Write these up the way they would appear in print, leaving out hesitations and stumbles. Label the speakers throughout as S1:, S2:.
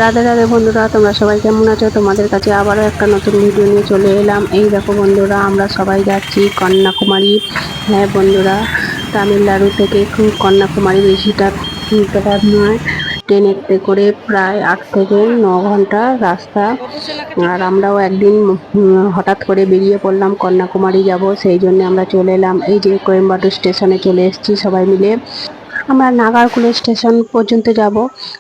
S1: রাধে রাধে বন্ধুরা, তোমরা সবাই কেমন আছো? তোমাদের কাছে আবারও একটা নতুন ভিডিও নিয়ে চলে এলাম। এই দেখো বন্ধুরা, আমরা সবাই যাচ্ছি কন্যাকুমারী। হ্যাঁ বন্ধুরা, তামিলনাড়ু থেকে কন্যাকুমারী বেশিটা তফাৎ নয়। ট্রেনেতে করে প্রায় 8 থেকে 9 ঘন্টা রাস্তা। আর আমরাও একদিন হঠাৎ করে বেরিয়ে পড়লাম, কন্যাকুমারী যাব, সেই জন্য আমরা চলে এলাম। এই যে কোয়েম্বাটুর স্টেশনে চলে এসেছি সবাই মিলে। আমরা নাগারকুল স্টেশন পর্যন্ত যাব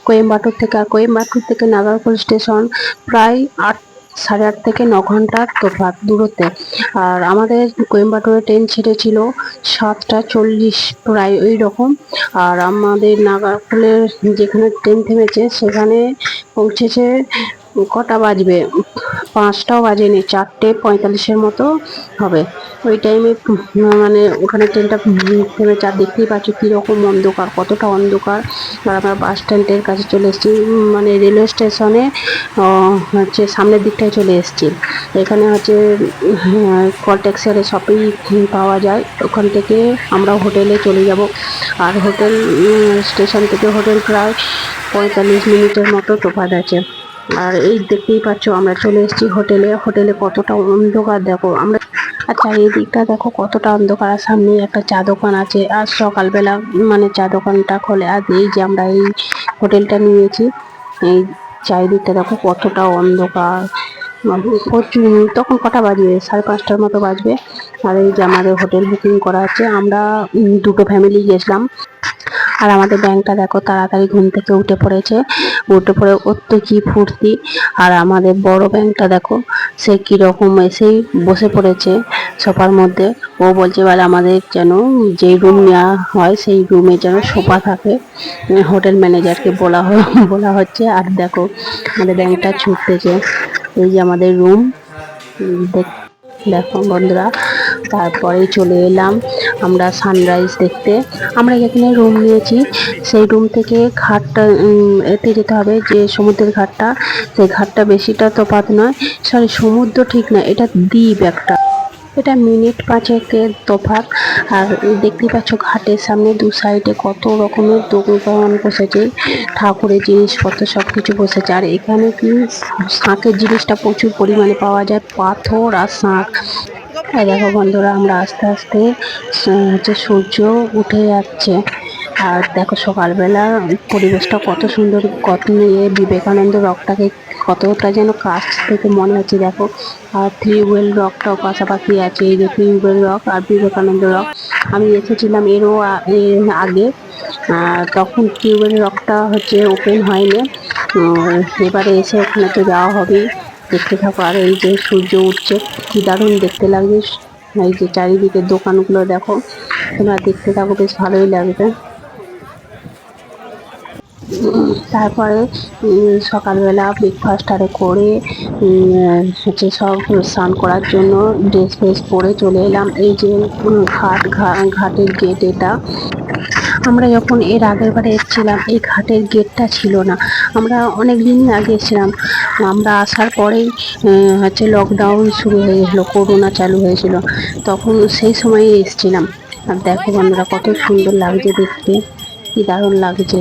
S1: কোয়েম্বাটুর থেকে। আর কোয়েম্বাটুর থেকে নাগারকুল স্টেশন প্রায় 8, সাড়ে 8 থেকে 9 ঘন্টার তফাৎ দূরত্বে। আর আমাদের কোয়েম্বাটুরে ট্রেন ছেড়েছিল 7টা 40 প্রায় ওই রকম। আর আমাদের নাগারকুলের যেখানে ট্রেন থেমেছে সেখানে পৌঁছেছে কটা বাজবে, 5টাও বাজেনি, 4টে 45-এর মতো হবে। ওই টাইমে মানে ওখানে ট্রেনটা থেমেছে। আর দেখতেই পাচ্ছ কীরকম অন্ধকার, কতটা অন্ধকার। আর আমরা বাস স্ট্যান্ডের কাছে চলে এসেছি, মানে রেলওয়ে স্টেশনে হচ্ছে সামনের দিকটায় চলে এসেছি। এখানে হচ্ছে কল ট্যাক্সি আর সবই পাওয়া যায়। ওখান থেকে আমরা হোটেলে চলে যাব। আর হোটেল স্টেশন থেকে হোটেল প্রায় 45 মিনিটের মতো তফাৎ আছে। আর এই দেখতেই পাচ্ছ আমরা চলে এসেছি হোটেলে। হোটেলে কতটা অন্ধকার দেখো আমরা। আচ্ছা, এই দিকটা দেখো কতটা অন্ধকার। আর সামনে একটা চা দোকান আছে। আর সকালবেলা মানে চা দোকানটা খোলে। আর এই যে আমরা এই হোটেলটা নিয়েছি, এই চারিদিকটা দেখো কতটা অন্ধকার। প্রচুর, তখন কটা বাজবে, 5:30টার মতো বাজবে। আর এই যে আমাদের হোটেল বুকিং করা আছে। আমরা দুটো ফ্যামিলি গেছিলাম। আর আমাদের ব্যাংকটা দেখো তাড়াতাড়ি ঘুম থেকে উঠে পড়েছে। উঠে পড়ে ওর তো কি ফুর্তি। আর আমাদের বড় ব্যাংকটা দেখো সে কিরকম এসেই বসে পড়েছে সোফার মধ্যে। ও বলছে বলে আমাদের যেন যেই রুম নেওয়া হয় সেই রুমে যেন সোফা থাকে। হোটেল ম্যানেজারকে বলা হচ্ছে। আর দেখো আমাদের ব্যাংকটা ছুটতেছে। এই যে আমাদের রুম, দেখো বন্ধুরা। তারপরে চলে এলাম আমরা সানরাইজ দেখতে। আমরা যেখানে রুম নিয়েছি সেই রুম থেকে ঘাটটা এতে যেতে হবে, যে সমুদ্রের ঘাটটা, সেই ঘাটটা বেশিটা তফাৎ নয়। সরি, সমুদ্র ঠিক না, এটা দ্বীপ একটা, এটা মিনিট 5-এর তফাৎ। আর দেখতেই পাচ্ছ ঘাটের সামনে দু সাইডে কত রকমের দোকান বসেছে, ঠাকুরের জিনিসপত্র সব কিছু বসেছে। আর এখানে কি শাঁখের জিনিসটা প্রচুর পরিমাণে পাওয়া যায়, পাথর আর শাঁখ। এই দেখো বন্ধুরা, আমরা আস্তে আস্তে হচ্ছে সূর্য উঠে যাচ্ছে। আর দেখো সকালবেলা পরিবেশটা কত সুন্দর, কত নিয়ে বিবেকানন্দ রকটাকে কতটা যেন কাছ থেকে মনে হচ্ছে দেখো। আর টিউবওয়েল রকটাও পাশাপাশি আছে। এই যে টিউবওয়েল রক আর বিবেকানন্দ রক, আমি এসেছিলাম এরও আগে। তখন টিউবওয়েল রকটা হচ্ছে ওপেন হয়নি। এবারে এসে ওখানে তো যাওয়া হবেই। দেখতে থাকো। আর এই যে সূর্য উঠছে, কি দারুণ দেখতে লাগবে। এই যে চারিদিকে দোকানগুলো দেখো, তোমরা দেখতে থাকো, বেশ ভালোই লাগবে। তারপরে সকালবেলা ব্রেকফাস্ট আরে করে হচ্ছে সব স্নান করার জন্য ড্রেস ফ্রেস পরে চলে এলাম। এই যে ঘাটের গেট এটা। আমরা যখন এর আগের বারে এসেছিলাম এই ঘাটের গেটটা ছিল না। আমরা অনেক দিন আগে এসেছিলাম। আমরা আসার পরেই হচ্ছে লকডাউন শুরু হয়ে গেছিলো, করোনা চালু হয়েছিল, তখন সেই সময়ে এসেছিলাম। আর দেখো বন্ধুরা কত সুন্দর লাগছে দেখতে, কি দারুণ লাগছে।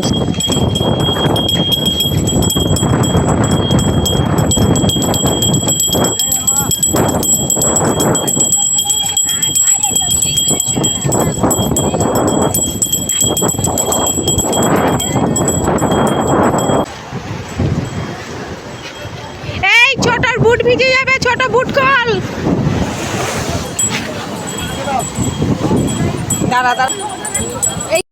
S2: এই ছোটর বুট ভিজে যাবে, ছোট বুট খোল। দাঁড়া দাঁড়া। এই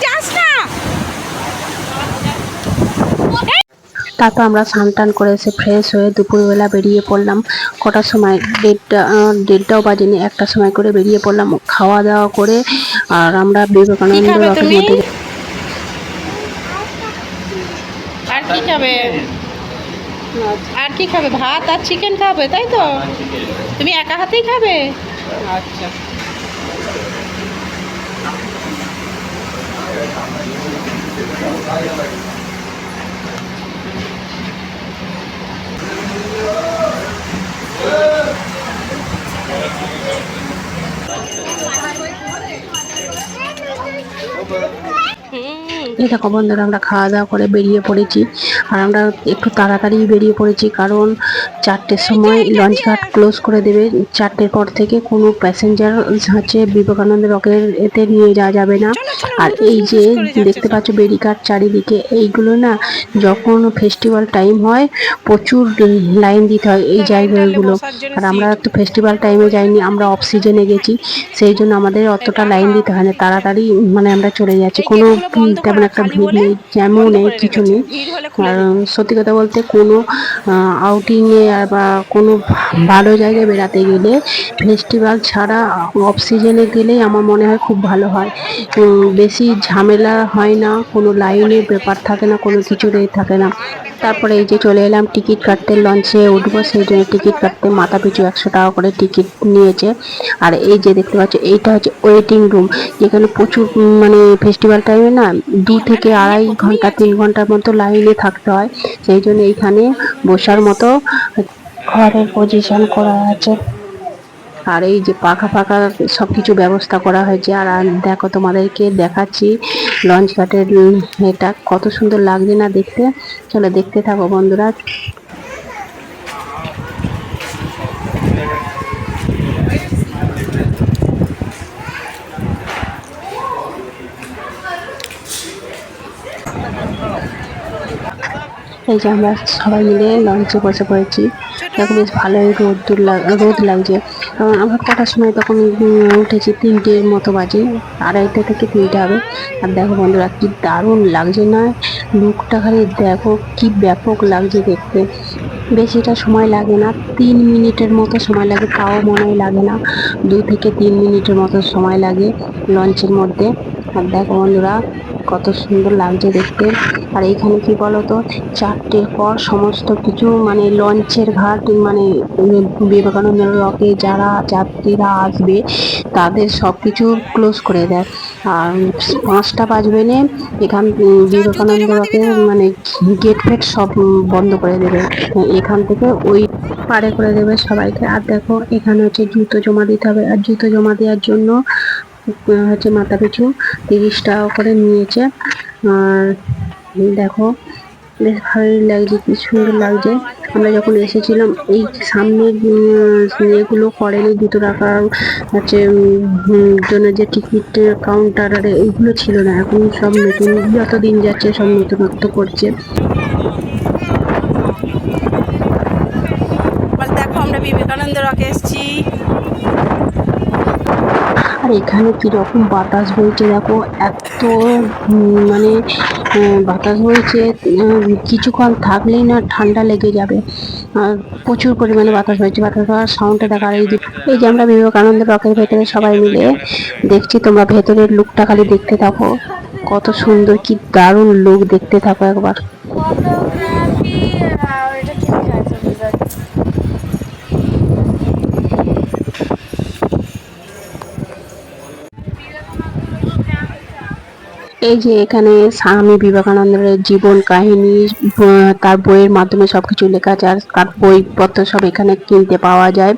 S2: যাস না।
S1: তারপর আমরা স্নান টান করে এসে ফ্রেশ হয়ে দুপুরবেলা বেরিয়ে পড়লাম। কটার সময়, 1:30টাও বাজেনি, 1টার সময় করে বেরিয়ে পড়লাম খাওয়া দাওয়া করে। আর আমরা
S2: কি
S1: বিবেকানন্দ
S2: খাবে
S1: রকের
S2: তুমি?
S1: মধ্যে।
S2: আর কি খাবে? আর কি খাবে? ভাত আর চিকেন খাবে, তাই তো? তুমি একা হাতেই খাবে? আচ্ছা।
S1: এই দেখো বন্ধুরা, আমরা খাওয়া দাওয়া করে বেরিয়ে পড়েছি। আর আমরা একটু তাড়াতাড়ি বেরিয়ে পড়েছি, কারণ 4টের সময় লঞ্চ ঘাট ক্লোজ করে দেবে। 4টের পর থেকে কোনো প্যাসেঞ্জার হচ্ছে বিবেকানন্দ রকের এতে নিয়ে যাওয়া যাবে না। আর এই যে দেখতে পাচ্ছ বেরিকার চারিদিকে, এইগুলো না যখন ফেস্টিভ্যাল টাইম হয় প্রচুর লাইন দিতে হয় এই জায়গাগুলো। আর আমরা তো ফেস্টিভ্যাল টাইমে যাইনি, আমরা অফ সিজনে গেছি, সেই জন্য আমাদের অতটা লাইন দিতে হয় না, তাড়াতাড়ি মানে আমরা চলে যাচ্ছি। কোনো তেমন একটা ভিড় নেই, জ্যামও নেই, কিছু নেই। আর সত্যি কথা বলতে কোনো আউটিংয়ে বা কোনো ভালো জায়গায় বেড়াতে গেলে ফেস্টিভ্যাল ছাড়া অফ সিজনে গেলেই আমার মনে হয় খুব ভালো হয়। বেশি ঝামেলা হয় না, কোনো লাইনের ব্যাপার থাকে না, কোনো কিছুরই থাকে না। তারপরে এই যে চলে এলাম টিকিট কাটতে, লঞ্চে উঠবো সেই জন্য টিকিট কাটতে মাথা পিছু 100 টাকা করে টিকিট নিয়েছে। আর এই যে দেখতে পাচ্ছ এইটা হচ্ছে ওয়েটিং রুম, যেখানে প্রচুর মানে ফেস্টিভ্যাল টাইমে না 2 থেকে 2.5 ঘন্টা 3 ঘন্টার মতো লাইনে থাকতে হয়, সেই জন্য এইখানে বসার মতো ঘরের পজিশন করা আছে। আর এই যে পাখা ফাঁকা সবকিছু ব্যবস্থা করা হয়েছে। আর দেখো তোমাদেরকে দেখাচ্ছি লঞ্চ ঘাটের এটা কত সুন্দর লাগছে না দেখতে। চলো দেখতে থাকো বন্ধুরা। এই যে আমরা সবাই মিলে লঞ্চে বসে পড়েছি, দেখো বেশ ভালোই রোদ লাগছে। আমরা কটার সময় তখন উঠেছি, 3টের মতো বাজে, 2:30 থেকে 3টে হবে। আর দেখো বন্ধুরা কি দারুণ লাগছে না, লুকটা খালি দেখো কি ব্যাপক লাগছে দেখতে। বেশিটা সময় লাগে না, 3 মিনিটের মতো সময় লাগে, তাও মনে হয় লাগে না, 2 থেকে 3 মিনিটের মতো সময় লাগে লঞ্চের মধ্যে। আর দেখো বন্ধুরা কত সুন্দর লাগছে দেখতে। আর এইখানে কি বলতো, 4টের পর সমস্ত কিছু মানে লঞ্চের ঘাট মানে বিবেকানন্দ রকে যারা যাত্রীরা আসবে তাদের সব কিছু ক্লোজ করে দেয়। আর 5টা বাজবে না এখান বিবেকানন্দ রকে মানে গেট ফেট সব বন্ধ করে দেবে, এখান থেকে ওই পারে করে দেবে সবাইকে। আর দেখো এখানে হচ্ছে জুতো জমা দিতে হবে, আর জুতো জমা দেওয়ার জন্য হচ্ছে মাথা পিছু 30 টাকা করে নিয়েছে। আর দেখো বেশ ভালোই লাগছে, কি সুন্দর লাগছে। আমরা যখন এসেছিলাম এই সামনের এগুলো করেনি, জুতো রাখার হচ্ছে জন্য যে টিকিট কাউন্টার আর এইগুলো ছিল না, এখন সব নতুন, যত দিন যাচ্ছে সব নতুনত্ব করছে।
S2: দেখো আমরা বিবেকানন্দ রকে এসেছি।
S1: আর এখানে কিরকম বাতাস বইছে দেখো, এত মানে বাতাস বইছে, কিছুক্ষণ থাকলেই না ঠান্ডা লেগে যাবে। আর প্রচুর পরিমাণে বাতাস বইছে, বাতাস হওয়ার সাউন্ডটা দেখা। এই যে আমরা বিবেকানন্দ রকের ভেতরে সবাই মিলে দেখছি, তোমরা ভেতরের লুকটা খালি দেখতে থাকো, কত সুন্দর, কি দারুণ লুক, দেখতে থাকো একবার। এই যে এখানে স্বামী বিবেকানন্দের জীবন কাহিনী তার বইয়ের মাধ্যমে সবকিছু লেখা আছে। আর তার বইপত্র সব এখানে কিনতে পাওয়া যায়।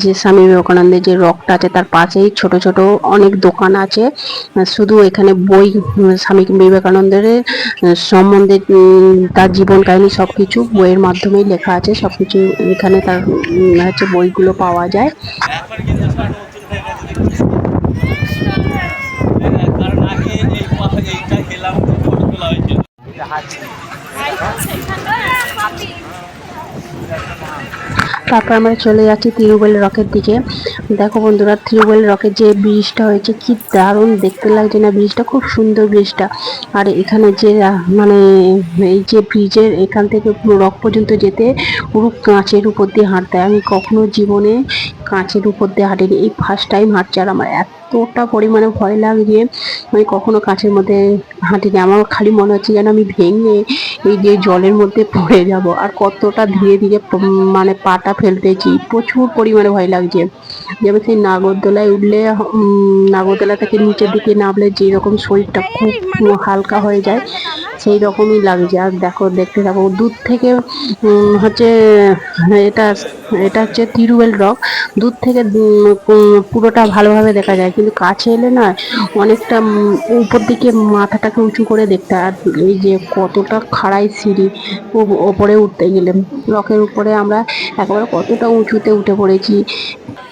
S1: যে স্বামী বিবেকানন্দের যে রকটা আছে তার পাশেই ছোট ছোট অনেক দোকান আছে, শুধু এখানে বই স্বামী বিবেকানন্দের সম্বন্ধে তার জীবন কাহিনী সবকিছু বইয়ের মাধ্যমেই লেখা আছে, সবকিছু এখানে তার হচ্ছে বইগুলো পাওয়া যায়। তারপর আমরা চলে যাচ্ছি তিরুবেল রকের দিকে। দেখো বন্ধুরা তিরুবেল রকের যে ব্রিজটা হয়েছে কি দারুণ দেখতে লাগছে না, ব্রিজটা খুব সুন্দর ব্রিজটা। আর এখানে যে মানে এই যে ব্রিজের এখান থেকে পুরো রক পর্যন্ত যেতে পুরো কাঁচের উপর দিয়ে হাঁটতে হয়। আমি কখনো জীবনে কাঁচের উপর দিয়ে হাঁটিনি, এই ফার্স্ট টাইম হাঁটছি। আর আমার এতটা পরিমাণে ভয় লাগছে, আমি কখনো কাঁচের মধ্যে হাঁটিনি। আমার খালি মনে হচ্ছে যেন আমি ভেঙে এই যে জলের মধ্যে পড়ে যাব। আর কতটা ধীরে ধীরে মানে পাটা ফেলতেছি, প্রচুর পরিমাণে ভয় লাগছে। যেমন সেই নাগরদোলায় উঠলে নাগরদোলা থেকে নিচের দিকে নামলে যেরকম শরীরটা খুব হালকা হয়ে যায়, সেই রকমই লাগছে। আর দেখো, দেখতে থাকো দূর থেকে হচ্ছে এটা এটা হচ্ছে তিরুবেল রক। দূর থেকে পুরোটা ভালোভাবে দেখা যায়, কিন্তু কাছে এলে না অনেকটা উপর দিকে মাথাটাকে উঁচু করে দেখতে হয়। আর এই যে কতটা খাড়াই সিঁড়ি ওপরে উঠতে গেলে, রকের উপরে আমরা একেবারে কতটা উঁচুতে উঠে পড়েছি।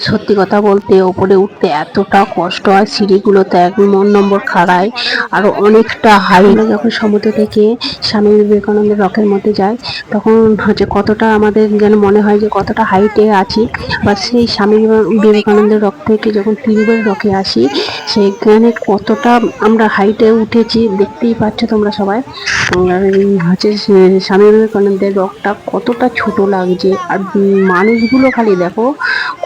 S1: সত্যি কথা বলতে ওপরে উঠতে এতটা কষ্ট হয়, সিঁড়িগুলোতে এক নম্বর খাড়ায়, আরো অনেকটা হাই। যখন সমুদ্র থেকে স্বামী বিবেকানন্দের রকের মধ্যে যাই, তখন হচ্ছে কতটা আমাদের যেন মনে হয় যে কতটা হাইটে আছি। বা সেই স্বামী বিবেকানন্দের রক থেকে যখন তিরুবেল রকে আসি, সেখানে কতটা আমরা হাইটে উঠেছি দেখতেই পাচ্ছ তোমরা সবাই। হচ্ছে স্বামী বিবেকানন্দের রকটা কতটা ছোট লাগছে। আর মানুষগুলো খালি দেখো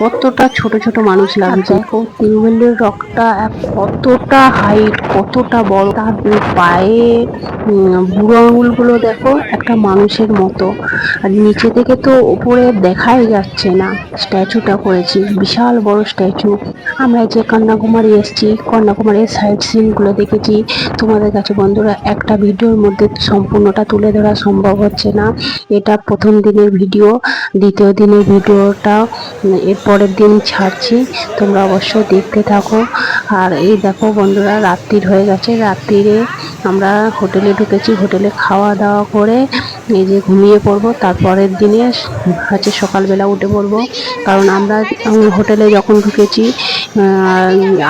S1: কতটা ছোট ছোট মানুষ লাগছে। তিরুবেলের রকটা কতটা হাইট, কতটা বড়। তার পায়ে বুড়ো আঙুলগুলো দেখো একটা মানুষের মতো। আর নিচে থেকে তো উপরে দেখাই যাচ্ছে না। স্ট্যাচুটা করেছি, বিশাল বড় স্ট্যাচু। আমরা যে কন্যাকুমারী এসেছি, কন্যাকুমারীর সাইড সিনগুলো দেখেছি। তোমাদের কাছে বন্ধুরা একটা ভিডিওর মধ্যে সম্পূর্ণটা তুলে ধরা সম্ভব হচ্ছে না। এটা প্রথম দিনের ভিডিও, দ্বিতীয় দিনের ভিডিওটা এর পরের দিন ছাড়ছি, তোমরা অবশ্যই দেখতে থাকো। আর এই দেখো বন্ধুরা, রাত্রির হয়ে গেছে। রাত্রিরে আমরা হোটেলে ঢুকেছি, হোটেলে খাওয়া দাওয়া করে এই যে ঘুমিয়ে পড়বো। তারপরের দিনে হচ্ছে সকালবেলা উঠে পড়বো। কারণ আমরা হোটেলে যখন ঢুকেছি,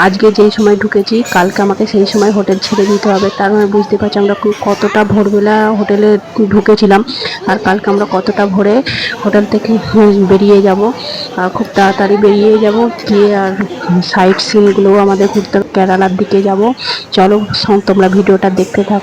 S1: আজকে যেই সময় ঢুকেছি, কালকে আমাকে সেই সময় হোটেল ছেড়ে দিতে হবে। তার মানে বুঝতে পারছি আমরা কতটা ভোরবেলা হোটেলে ঢুকেছিলাম, আর কালকে আমরা কতটা ভোরে হোটেল থেকে বেরিয়ে যাব। আর খুব তাড়াতাড়ি বেরিয়ে যাব, গিয়ে আর সাইট সিনগুলোও আমাদের ঘুরতে, কেরালার দিকে যাব। চলো তোমরা ভিডিওটা দেখতে থাকো।